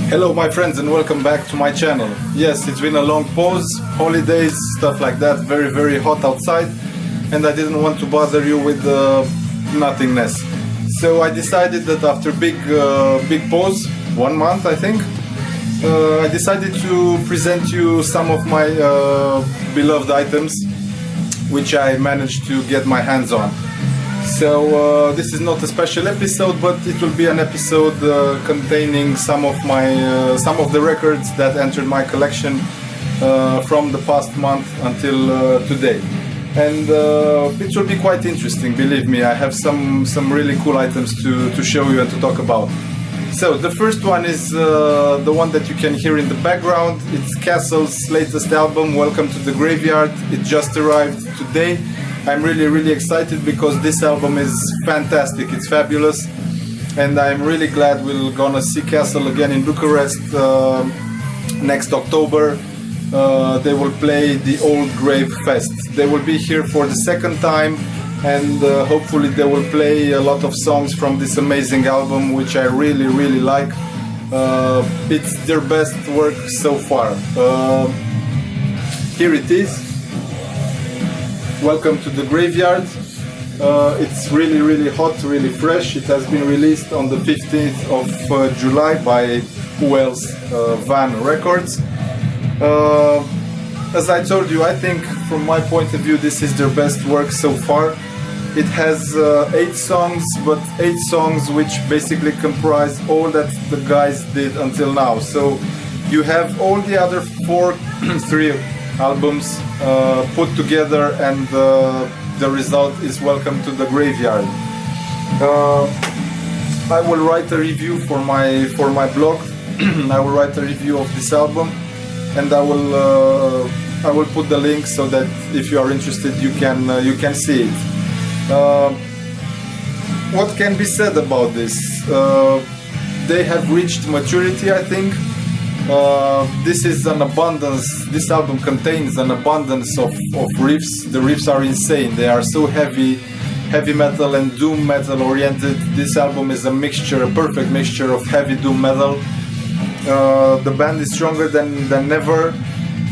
Hello my friends and welcome back to my channel. Yes, it's been a long pause, holidays, stuff like that, very hot outside, and I didn't want to bother you with nothingness. So I decided that after big pause, 1 month I think, I decided to present you some of my beloved items which I managed to get my hands on. So this is not a special episode, but it will be an episode containing some of the records that entered my collection from the past month until today. And it will be quite interesting, believe me. I have some really cool items to show you and to talk about. So the first one is the one that you can hear in the background. It's Castle's latest album, Welcome to the Graveyard. It just arrived today. I'm really excited because this album is fantastic, it's fabulous, and I'm really glad we're gonna see Castle again in Bucharest next October. They will play the Old Grave Fest. They will be here for the second time, and hopefully they will play a lot of songs from this amazing album, which I really like. It's their best work so far. Here it is. Welcome to the Graveyard. It's really hot, really fresh. It has been released on the 15th of July by who else? Van Records. As I told you, I think from my point of view this is their best work so far. It has 8 songs, but 8 songs which basically comprise all that the guys did until now. So you have all the other 3 albums put together, and the result is Welcome to the Graveyard. I will write a review for my blog. I will write a review of this album, and I will put the link so that if you are interested you can see it. What can be said about this? They have reached maturity, I think. This is an abundance. This album contains an abundance of riffs. The riffs are insane. They are so heavy metal and doom metal oriented. This album is a perfect mixture of heavy doom metal. The band is stronger than ever,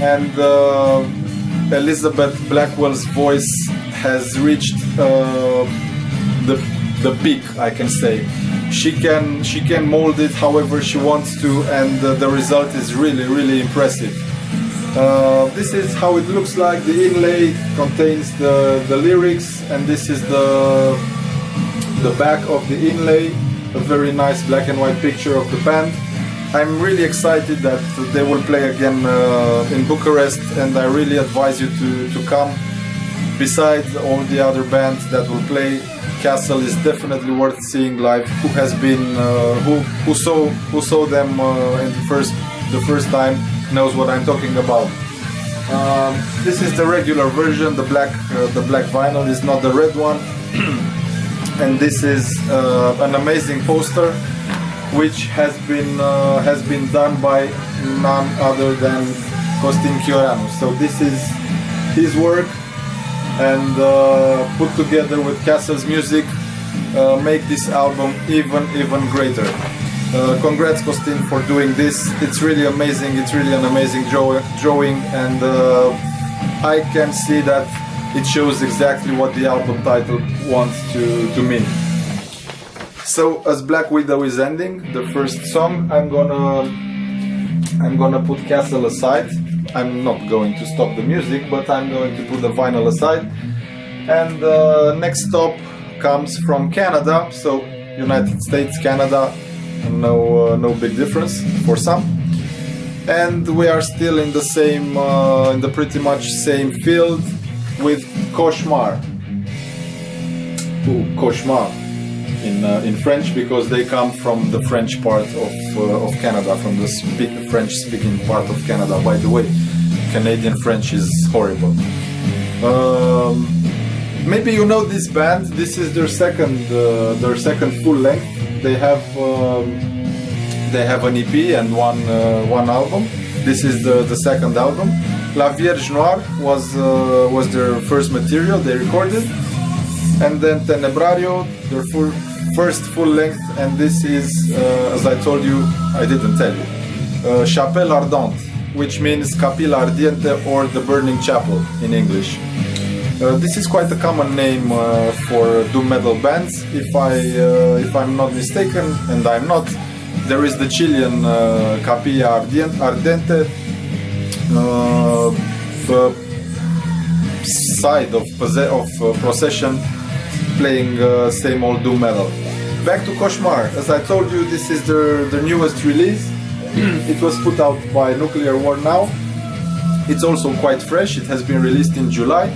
and Elizabeth Blackwell's voice has reached the peak, I can say. She can mold it however she wants to, and the result is really impressive. This is how it looks like. The inlay contains the lyrics, and this is the back of the inlay, a very nice black and white picture of the band. I'm really excited that they will play again in Bucharest, and I really advise you to come. Besides all the other bands that will play, Castle is definitely worth seeing live. Who has been who saw them in the first time knows what I'm talking about. This is the regular version. The black vinyl is not the red one. And this is an amazing poster, which has been done by none other than Costin Chioreanu. So this is his work, and put together with Castle's music, make this album even greater. Congrats Costin for doing this. It's really amazing. It's really an amazing drawing, and I can see that it shows exactly what the album title wants to mean. So as Black Widow is ending, the first song, I'm gonna put Castle aside. I'm not going to stop the music, but I'm going to put the vinyl aside. And next stop comes from Canada, so United States, Canada, no big difference for some. And we are still in the pretty much same field with Cauchemar. Cauchemar in French, because they come from the French part of Canada, from the French-speaking part of Canada. By the way, Canadian French is horrible. Maybe you know this band. This is their second full length. They have an EP and one album. This is the second album. La Vierge Noire was their first material they recorded, and then Tenebrario, their first full length, and this is, as I told you, I didn't tell you. Chapelle Ardente, which means Capilla Ardente or the Burning Chapel in English. This is quite a common name for doom metal bands. If I'm not mistaken, and I'm not, there is the Chilean Capilla Ardente side of Procession, playing same old doom metal. Back to Cauchemar. As I told you, this is their newest release. It was put out by Nuclear War now. It's also quite fresh. It has been released in July.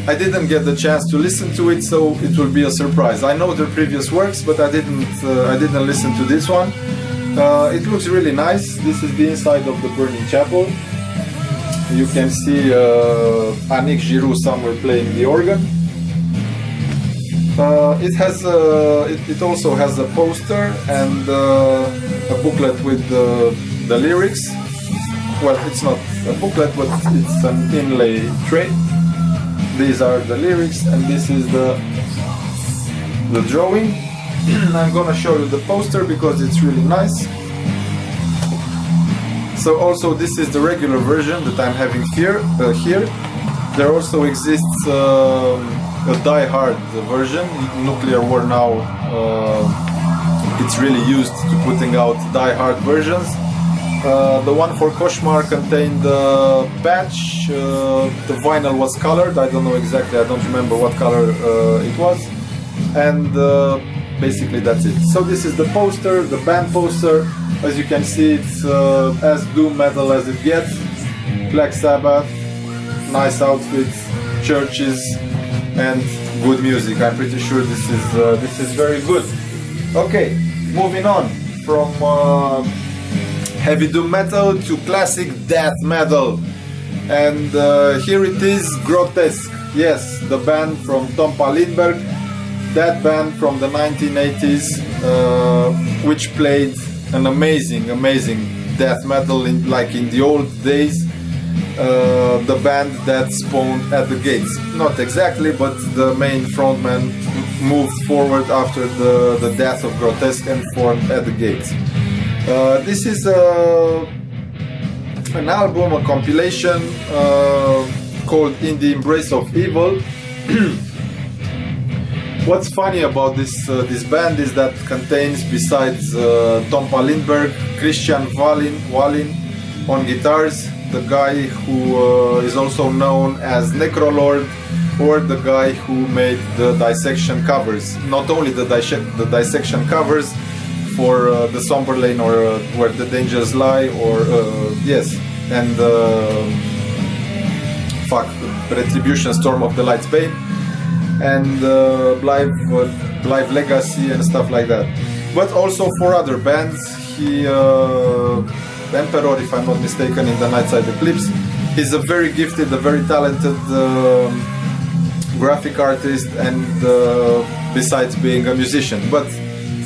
I didn't get the chance to listen to it, so it will be a surprise. I know their previous works, but I didn't listen to this one. It looks really nice. This is the inside of the Burning Chapel. You can see Annick Giroux somewhere playing the organ. It also has a poster and a booklet with the lyrics. Well, it's not a booklet, but it's an inlay tray. These are the lyrics, and this is the drawing. I'm gonna show you the poster because it's really nice. So also this is the regular version that I'm having here. There also exists a die-hard version. Nuclear War now, it's really used to putting out die-hard versions. The one for Cauchemar contained the patch. The vinyl was colored. I don't know exactly. I don't remember what color it was. And basically that's it. So this is the poster, the band poster. As you can see, it's as doom metal as it gets. Black Sabbath, nice outfits, churches, and good music. I'm pretty sure this is very good. Okay, moving on from heavy doom metal to classic death metal, and here it is, Grotesque. Yes, the band from Tompa Lindberg, that band from the 1980s, which played an amazing death metal like in the old days. The band that spawned At the Gates. Not exactly, but the main frontman moved forward after the death of Grotesque and formed At the Gates. This is an album, a compilation called In the Embrace of Evil. What's funny about this band is that contains, besides Tompa Lindberg, Christian Wallin on guitars, the guy who is also known as Necrolord, or the guy who made the dissection covers. Not only the dissection covers for the Somber Lane or Where the Dangers Lie, or yes, and Retribution, Storm of the Light's Bane, and Live Legacy and stuff like that. But also for other bands. He Emperor, if I'm not mistaken, in the Nightside Eclipse. He's a very gifted, a very talented graphic artist, and besides being a musician. But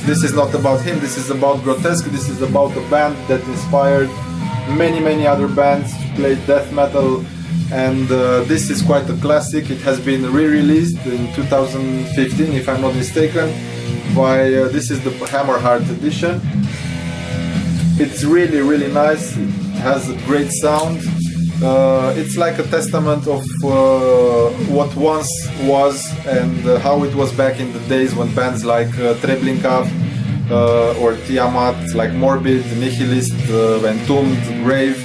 this is not about him, this is about Grotesque, this is about a band that inspired many other bands to play death metal, and this is quite a classic. It has been re-released in 2015, if I'm not mistaken, by this is the Hammerheart edition. It's really nice. It has a great sound. It's like a testament of what once was and how it was back in the days when bands like Treblinka or Tiamat, like Morbid, Nihilist, Entombed, Grave,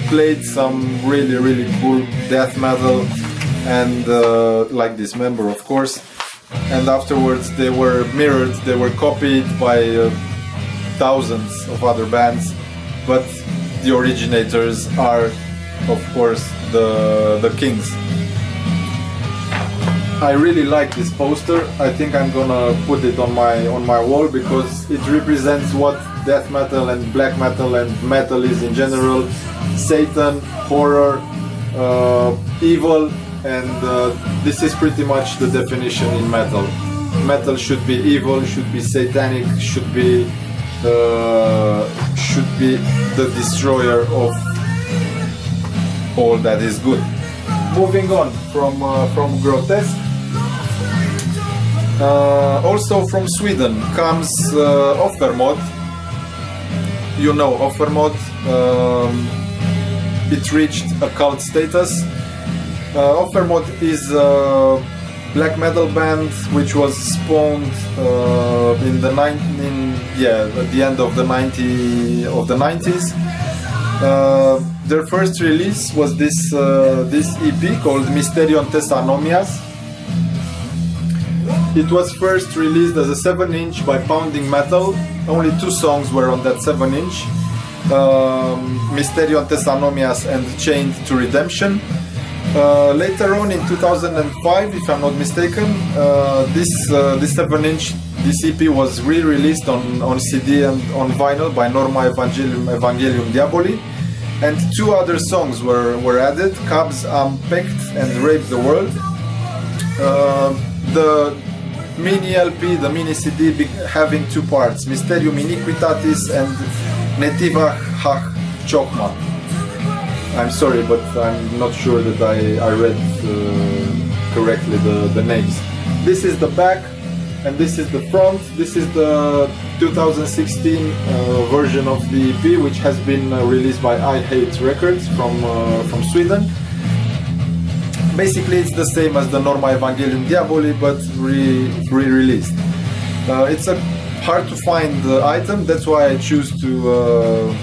played some really cool death metal, and like Dismember, of course. And afterwards they were mirrored, they were copied by thousands of other bands, but the originators are, of course, the Kings. I really like this poster. I think I'm gonna put it on my wall because it represents what death metal and black metal and metal is in general. Satan, horror, evil, and this is pretty much the definition in metal. Metal should be evil, should be satanic, should be the destroyer of all that is good. Moving on from Grotesque, also from Sweden comes Ofermod. you know Ofermod. It reached a cult status. Ofermod is a black metal band which was spawned at the end of the 90s. Their first release was this EP called Mysterion Anomias. It was first released as a 7-inch by Pounding Metal. Only 2 songs were on that 7-inch. Mysterion Anomias and Chained to Redemption. Later on in 2005, if I'm not mistaken, this 7-inch, this EP was re-released on CD and on vinyl by Norma Evangelium Diaboli, and 2 other songs were added, Cubs Unpacked and Rape the World. The mini LP, the mini CD having 2 parts, Mysterium Iniquitatis and Netiva Hach Chokma. I'm sorry, but I'm not sure that I read correctly the names. This is the back and this is the front. This is the 2016 version of the EP, which has been released by I Hate Records from Sweden. Basically it's the same as the Norma Evangelium Diaboli, but re-released. It's a hard to find item, that's why I chose to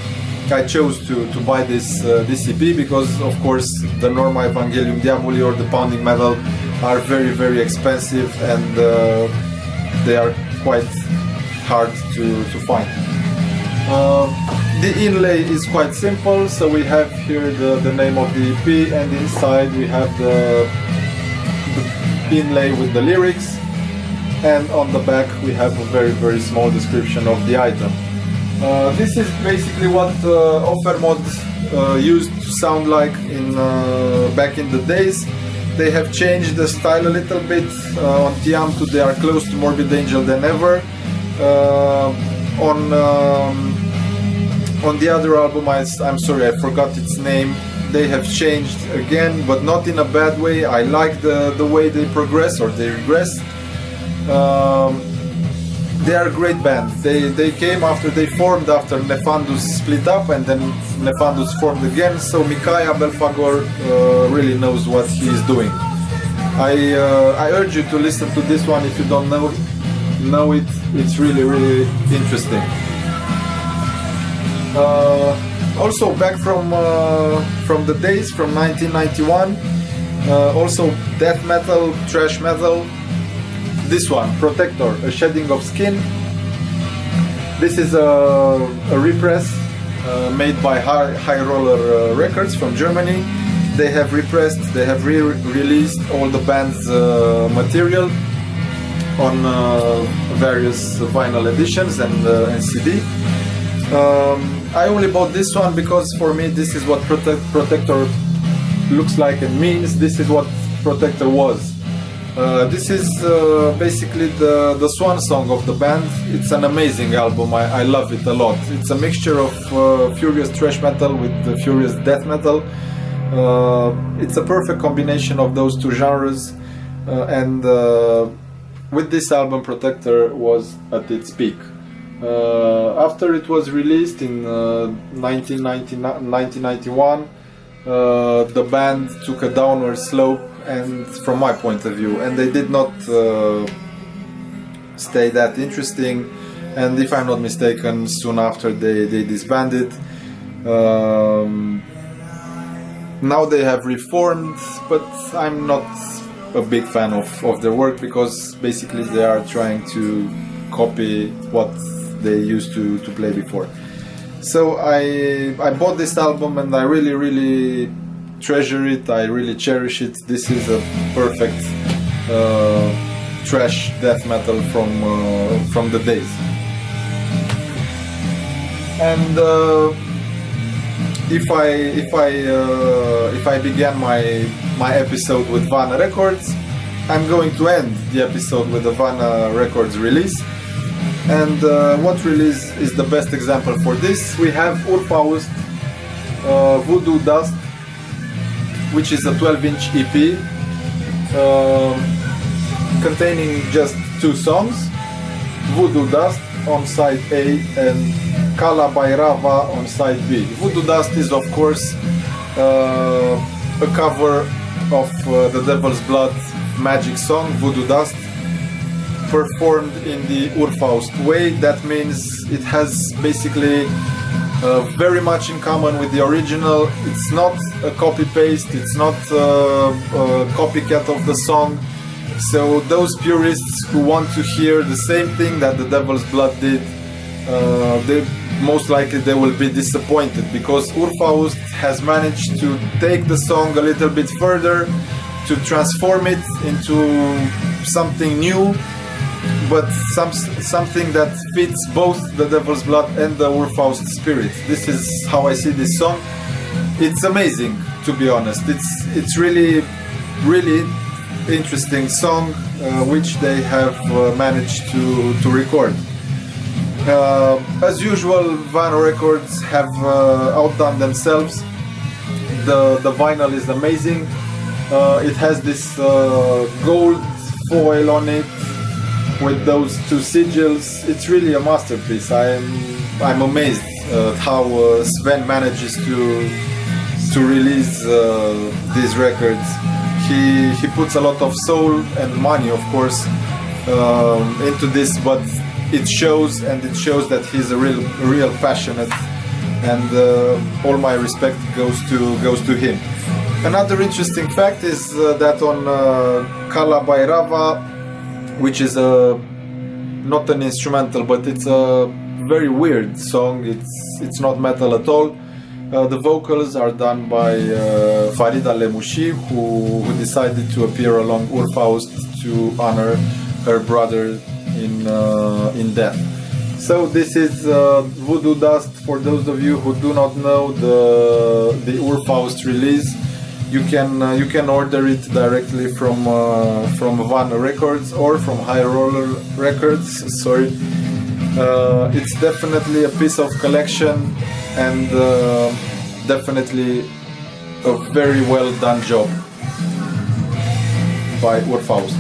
buy this EP, because of course the Norma Evangelium Diaboli or the Pounding Metal are very, very expensive, and they are quite hard to find. The inlay is quite simple, so we have here the name of the EP, and inside we have the inlay with the lyrics, and on the back we have a very, very small description of the item. This is basically what Ofermod used to sound like back in the days. They have changed the style a little bit. On Tiamtu they are close to Morbid Angel than ever. On the other album, I'm sorry, I forgot its name, they have changed again, but not in a bad way. I like the way they progress, or they regress. They are a great band. They came after they formed after Nefandus split up, and then Nefandus formed again, so Micaiah Belfagor really knows what he is doing. I urge you to listen to this one if you don't know it. It's really, really interesting. Also back from the days from 1991, also death metal, thrash metal. This one, Protector, A Shedding of Skin. This is a repress made by High Roller Records from Germany. They have repressed, they have re-released all the band's material on various vinyl editions and CD. I only bought this one because for me this is what Protector looks like and means. This is what Protector was. This is basically the swan song of the band. It's an amazing album, I love it a lot. It's a mixture of furious thrash metal with furious death metal. It's a perfect combination of those 2 genres, and with this album Protector was at its peak. After it was released in 1991, the band took a downward slope, and from my point of view, and they did not stay that interesting, and if I'm not mistaken, soon after they disbanded. Now they have reformed, but I'm not a big fan of their work, because basically they are trying to copy what they used to play before. So I bought this album and I really, really treasure it, I really cherish it. This is a perfect thrash death metal from the days. And if I began my episode with Vana Records, I'm going to end the episode with the Vana Records release. And what release is the best example for this? We have Urfaust, Voodoo Dust, which is a 12-inch EP containing just 2 songs, Voodoo Dust on side A and Kala Bairava on side B. Voodoo Dust is of course a cover of the Devil's Blood magic song, Voodoo Dust, performed in the Urfaust way. That means it has basically very much in common with the original. It's not a copy-paste, it's not a copycat of the song. So those purists who want to hear the same thing that the Devil's Blood did, most likely they will be disappointed, because Urfaust has managed to take the song a little bit further, to transform it into something new, but something that fits both the Devil's Blood and the Urfaust spirit. This is how I see this song. It's amazing, to be honest. It's really interesting song which they have managed to record. As usual, Van Records have outdone themselves. The vinyl is amazing. It has this gold foil on it with those two sigils. It's really a masterpiece. I'm amazed at how Sven manages to release these records. He puts a lot of soul and money, of course, into this, but it shows, and it shows that he's a real passionate, and all my respect goes to him. Another interesting fact is that on Kala Bairava, which is not an instrumental, but it's a very weird song. It's not metal at all. The vocals are done by Farida Lemushi, who decided to appear along Urfaust to honor her brother in death. So this is Voodoo Dust. For those of you who do not know the Urfaust release, you can order it directly from Van Records or from High Roller Records. Sorry, it's definitely a piece of collection, and definitely a very well done job by Urfaust.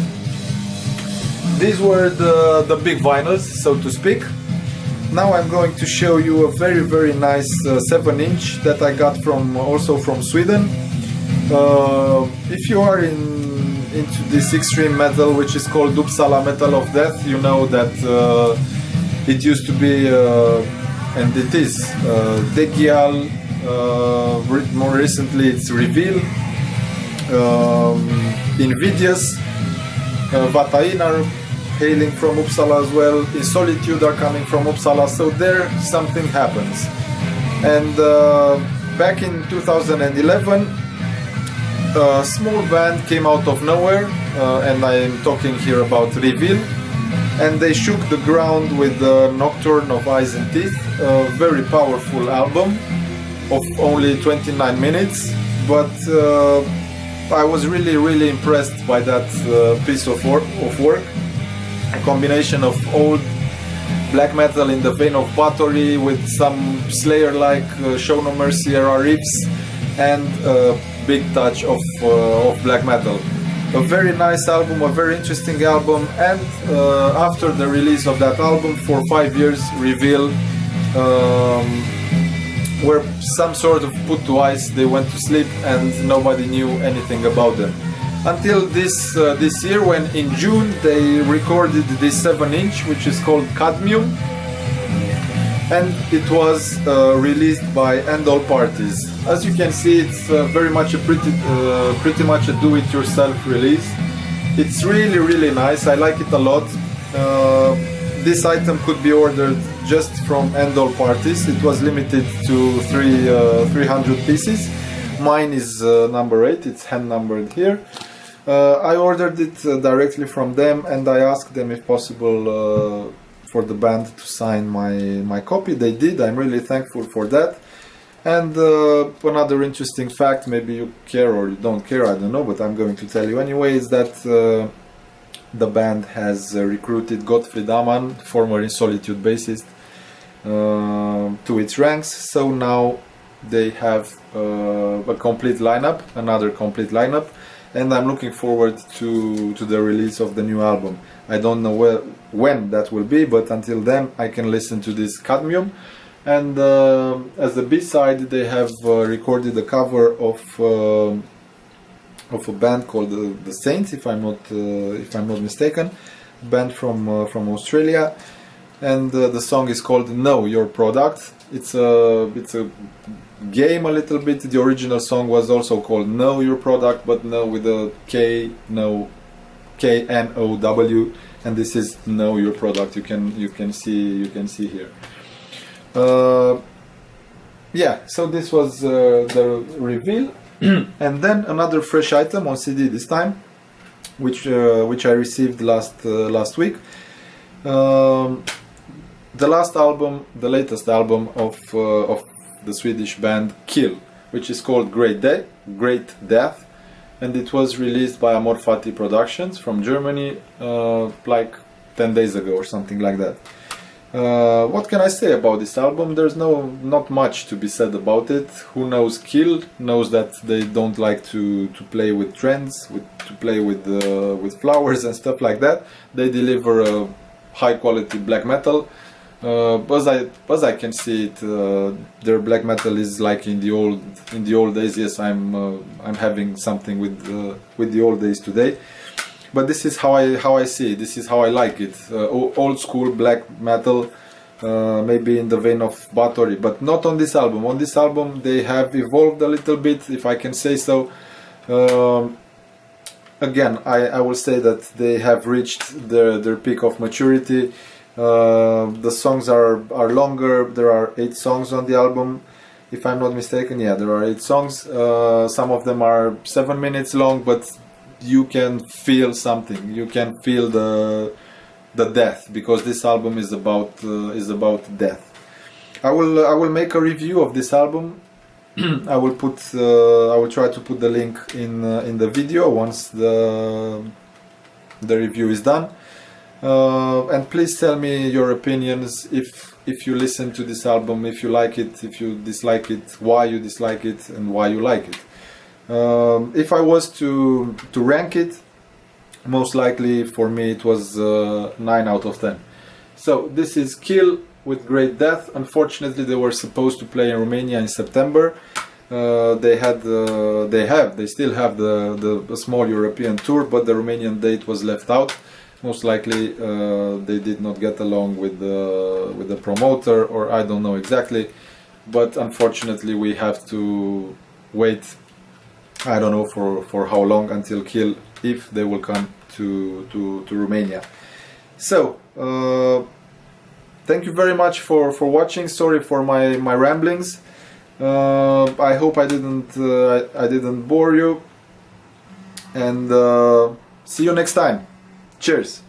These were the big vinyls, so to speak. Now I'm going to show you a very nice 7-inch that I got also from Sweden. If you are into this extreme metal, which is called Uppsala Metal of Death, you know that it used to be, and it is, Degial, more recently it's Reveal, Invidious, Vatainar, hailing from Uppsala as well, In Solitude are coming from Uppsala, so there something happens. And back in 2011, a small band came out of nowhere, and I am talking here about Reveal, and they shook the ground with the Nocturne of Eyes and Teeth, a very powerful album of only 29 minutes, but I was really impressed by that piece of work. A combination of old black metal in the vein of Bathory with some Slayer-like Show No Mercy era riffs, and a big touch of black metal. A very nice album, a very interesting album, and after the release of that album, for 5 years, Reveal were some sort of put to ice. They went to sleep and nobody knew anything about them. Until this year, when in June they recorded this 7-inch, which is called Cadmium, and it was released by End All Parties. As you can see, it's very much a pretty much a do-it-yourself release. It's really nice. I like it a lot. This item could be ordered just from End All Parties. It was limited to 300 pieces. Mine is number 8. It's hand numbered here. I ordered it directly from them, and I asked them if possible for the band to sign my copy. They did. I'm really thankful for that. And another interesting fact, maybe you care or you don't care, I don't know, but I'm going to tell you anyway, is that the band has recruited Gottfried Amann, former In Solitude bassist, to its ranks. So now they have a complete lineup, another complete lineup, and I'm looking forward to the release of the new album. I don't know when that will be, but until then I can listen to this Cadmium. And as the B-side, they have recorded a cover of a band called the Saints, if I'm not mistaken, band from Australia, and the song is called "Know Your Product." It's a game a little bit. The original song was also called "Know Your Product," but no with a K, no KNOW, and this is "Know Your Product." You can see here. Yeah, so this was the reveal. And then another fresh item on CD this time, which I received last week. The latest album of the Swedish band Kill, which is called Great Death, and it was released by Amor Fati Productions from Germany like 10 days ago or something like that. What can I say about this album? There's not much to be said about it. Who knows Kill knows that they don't like to play with trends, to play with flowers and stuff like that. They deliver a high quality black metal. As I can see it, their black metal is like in the old days. Yes, I'm having something with the old days today. But this is how I see it. This is how I like it. Old school black metal, maybe in the vein of Bathory, but not on this album. On this album, they have evolved a little bit, if I can say so. Again, I will say that they have reached their peak of maturity. The songs are longer. There are 8 songs on the album, if I'm not mistaken. Yeah, there are 8 songs. Some of them are 7 minutes long, but you can feel something. You can feel the death, because this album is about death. I will make a review of this album. I will try to put the link in the video once the review is done. And please tell me your opinions if you listen to this album, if you like it, if you dislike it, why you dislike it, and why you like it. If I was to rank it, most likely for me it was 9 out of 10. So this is Kill with Great Death. Unfortunately, they were supposed to play in Romania in September. They still have the small European tour, but the Romanian date was left out. Most likely they did not get along with the promoter, or I don't know exactly. But unfortunately, we have to wait. I don't know for how long until Kill, if they will come to Romania. So thank you very much for watching. Sorry for my ramblings. I hope I didn't bore you, and see you next time. Cheers.